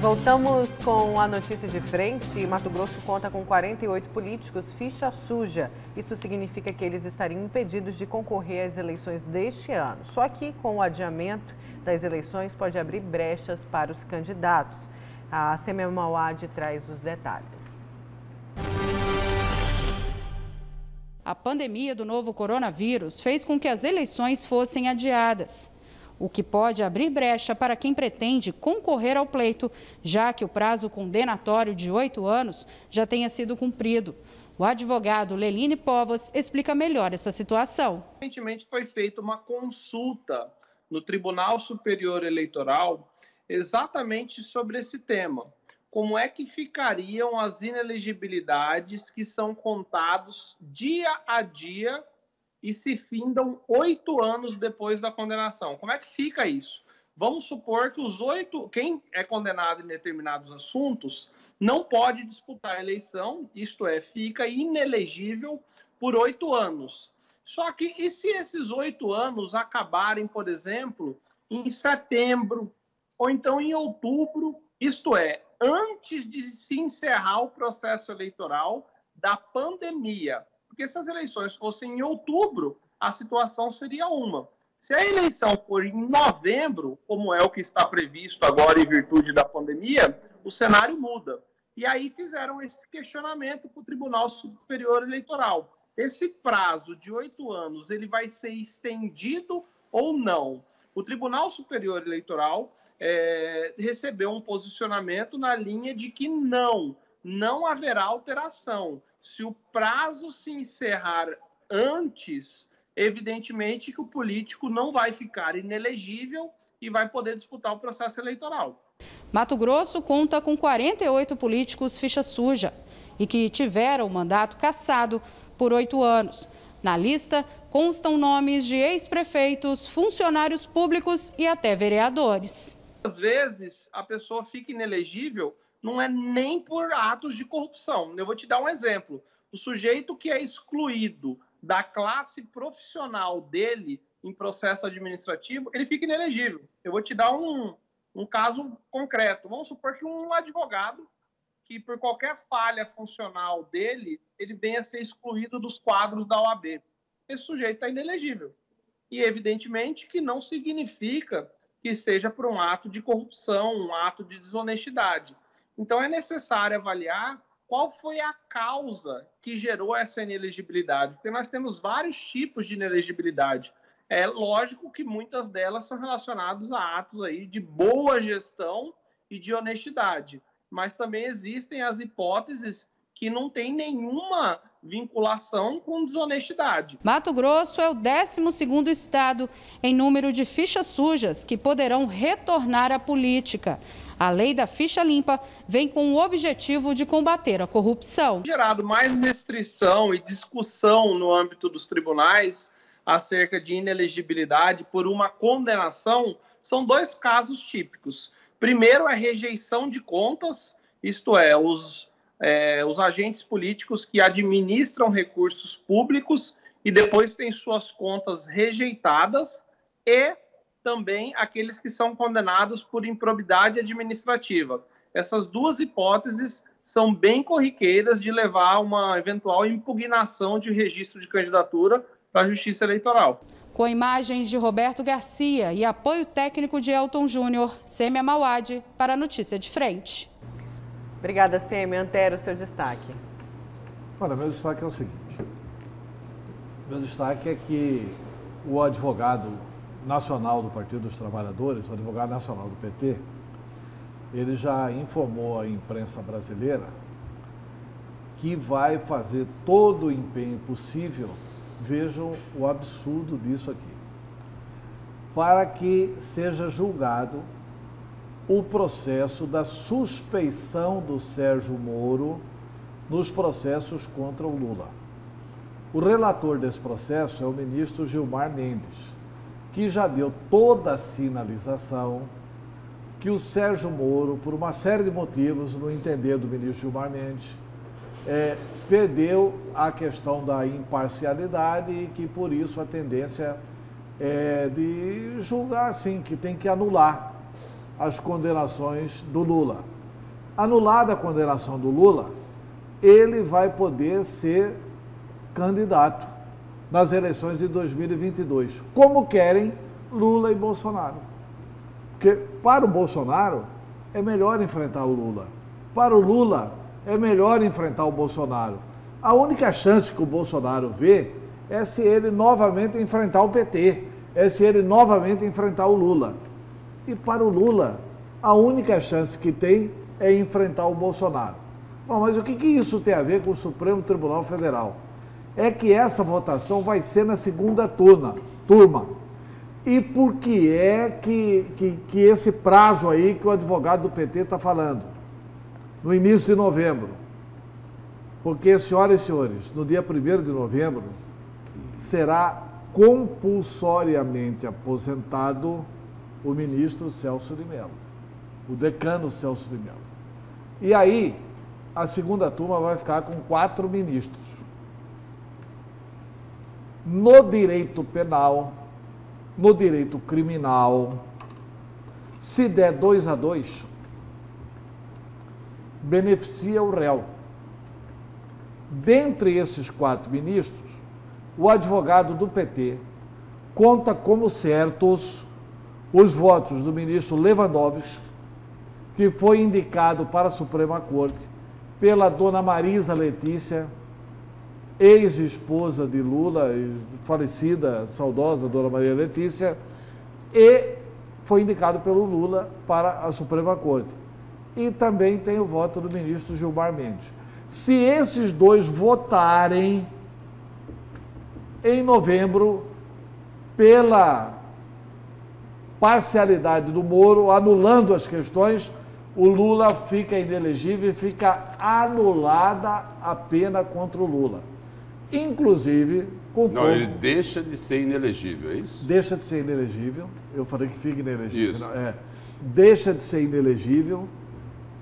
Voltamos com a notícia de frente. Mato Grosso conta com 48 políticos ficha suja. Isso significa que eles estariam impedidos de concorrer às eleições deste ano. Só que com o adiamento das eleições pode abrir brechas para os candidatos. A Sêmia Mauad traz os detalhes. A pandemia do novo coronavírus fez com que as eleições fossem adiadas, o que pode abrir brecha para quem pretende concorrer ao pleito, já que o prazo condenatório de 8 anos já tenha sido cumprido. O advogado Leline Povas explica melhor essa situação. Recentemente foi feita uma consulta no Tribunal Superior Eleitoral exatamente sobre esse tema. Como é que ficariam as inelegibilidades que são contados dia a dia e se findam 8 anos depois da condenação? Como é que fica isso? Vamos supor que quem é condenado em determinados assuntos não pode disputar a eleição, isto é, fica inelegível por 8 anos. Só que e se esses 8 anos acabarem, por exemplo, em setembro ou então em outubro, isto é, antes de se encerrar o processo eleitoral da pandemia? Porque se as eleições fossem em outubro, a situação seria uma. Se a eleição for em novembro, como é o que está previsto agora em virtude da pandemia, o cenário muda. E aí fizeram esse questionamento para o Tribunal Superior Eleitoral. Esse prazo de 8 anos, ele vai ser estendido ou não? O Tribunal Superior Eleitoral recebeu um posicionamento na linha de que não haverá alteração. Se o prazo se encerrar antes, evidentemente que o político não vai ficar inelegível e vai poder disputar o processo eleitoral. Mato Grosso conta com 48 políticos ficha suja e que tiveram o mandato cassado por 8 anos. Na lista constam nomes de ex-prefeitos, funcionários públicos e até vereadores. Às vezes, a pessoa fica inelegível não é nem por atos de corrupção. Eu vou te dar um exemplo. O sujeito que é excluído da classe profissional dele em processo administrativo, ele fica inelegível. Eu vou te dar um caso concreto. Vamos supor que um advogado, que por qualquer falha funcional dele, ele venha a ser excluído dos quadros da OAB. Esse sujeito está inelegível. E evidentemente que não significa que seja por um ato de corrupção, um ato de desonestidade. Então é necessário avaliar qual foi a causa que gerou essa inelegibilidade, porque nós temos vários tipos de inelegibilidade. É lógico que muitas delas são relacionadas a atos aí de boa gestão e de honestidade, mas também existem as hipóteses que não têm nenhuma vinculação com desonestidade. Mato Grosso é o 12º estado em número de fichas sujas que poderão retornar à política. A lei da ficha limpa vem com o objetivo de combater a corrupção. Gerado mais restrição e discussão no âmbito dos tribunais acerca de inelegibilidade por uma condenação, são 2 casos típicos. Primeiro, a rejeição de contas, isto é, os agentes políticos que administram recursos públicos e depois têm suas contas rejeitadas, e também aqueles que são condenados por improbidade administrativa. Essas 2 hipóteses são bem corriqueiras de levar a uma eventual impugnação de registro de candidatura para a Justiça Eleitoral. Com imagens de Roberto Garcia e apoio técnico de Elton Júnior, Sêmia Mauad para a Notícia de Frente. Obrigada, Sêmia. Antero, seu destaque. Olha, meu destaque é o seguinte. Meu destaque é que o advogado nacional do Partido dos Trabalhadores, o advogado nacional do PT, ele já informou à imprensa brasileira que vai fazer todo o empenho possível, vejam o absurdo disso aqui, para que seja julgado o processo da suspeição do Sérgio Moro nos processos contra o Lula. O relator desse processo é o ministro Gilmar Mendes, que já deu toda a sinalização que o Sérgio Moro, por uma série de motivos, no entender do ministro Gilmar Mendes, perdeu a questão da imparcialidade e que, por isso, a tendência é de julgar, assim, que tem que anular as condenações do Lula. Anulada a condenação do Lula, ele vai poder ser candidato nas eleições de 2022, como querem Lula e Bolsonaro. Porque para o Bolsonaro é melhor enfrentar o Lula. Para o Lula é melhor enfrentar o Bolsonaro. A única chance que o Bolsonaro vê é se ele novamente enfrentar o PT, é se ele novamente enfrentar o Lula. E para o Lula, a única chance que tem é enfrentar o Bolsonaro. Bom, mas o que isso tem a ver com o Supremo Tribunal Federal? É que essa votação vai ser na segunda turma. E por que é que esse prazo aí que o advogado do PT está falando? No início de novembro. Porque, senhoras e senhores, no dia 1º de novembro, será compulsoriamente aposentado o ministro Celso de Mello, o decano Celso de Mello. E aí, a segunda turma vai ficar com 4 ministros. No direito penal, no direito criminal, se der 2-2, beneficia o réu. Dentre esses 4 ministros, o advogado do PT conta como certos os votos do ministro Lewandowski, que foi indicado para a Suprema Corte pela dona Marisa Letícia, ex-esposa de Lula, falecida, saudosa dona Maria Letícia, e foi indicado pelo Lula para a Suprema Corte. E também tem o voto do ministro Gilmar Mendes. Se esses 2 votarem em novembro pela parcialidade do Moro, anulando as questões, o Lula fica inelegível e fica anulada a pena contra o Lula. Inclusive, Não, ele deixa de ser inelegível, é isso? Deixa de ser inelegível. Eu falei que fica inelegível. Isso. Não, deixa de ser inelegível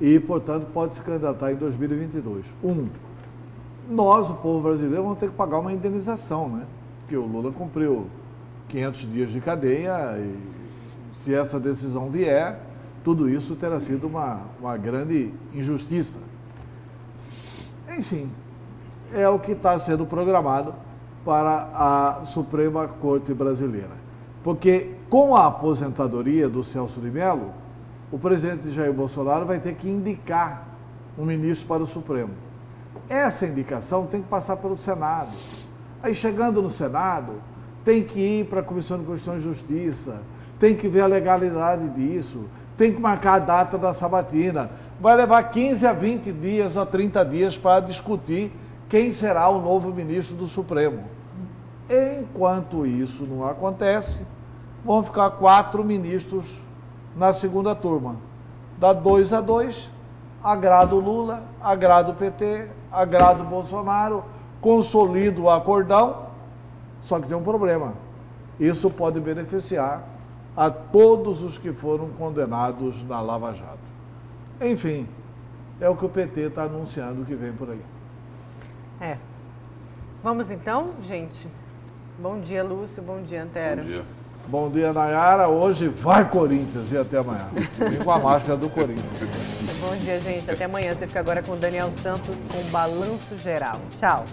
e, portanto, pode se candidatar em 2022. Nós, o povo brasileiro, vamos ter que pagar uma indenização, né? Porque o Lula cumpriu 500 dias de cadeia e, se essa decisão vier, tudo isso terá sido uma grande injustiça. Enfim, é o que está sendo programado para a Suprema Corte Brasileira. Porque, com a aposentadoria do Celso de Mello, o presidente Jair Bolsonaro vai ter que indicar um ministro para o Supremo. Essa indicação tem que passar pelo Senado. Aí, chegando no Senado, tem que ir para a Comissão de Constituição e Justiça, tem que ver a legalidade disso, tem que marcar a data da sabatina. Vai levar 15 a 20 dias a 30 dias para discutir quem será o novo ministro do Supremo. Enquanto isso não acontece, vão ficar 4 ministros na segunda turma. Dá 2-2, agrada o Lula, agrada o PT, agrada o Bolsonaro, consolida o acordão, só que tem um problema. Isso pode beneficiar a todos os que foram condenados na Lava Jato. Enfim, é o que o PT está anunciando que vem por aí. Vamos então, gente? Bom dia, Lúcio. Bom dia, Antero. Bom dia. Bom dia, Nayara. Hoje vai Corinthians e até amanhã. Vem com a máscara do Corinthians. Bom dia, gente. Até amanhã. Você fica agora com o Daniel Santos com o Balanço Geral. Tchau.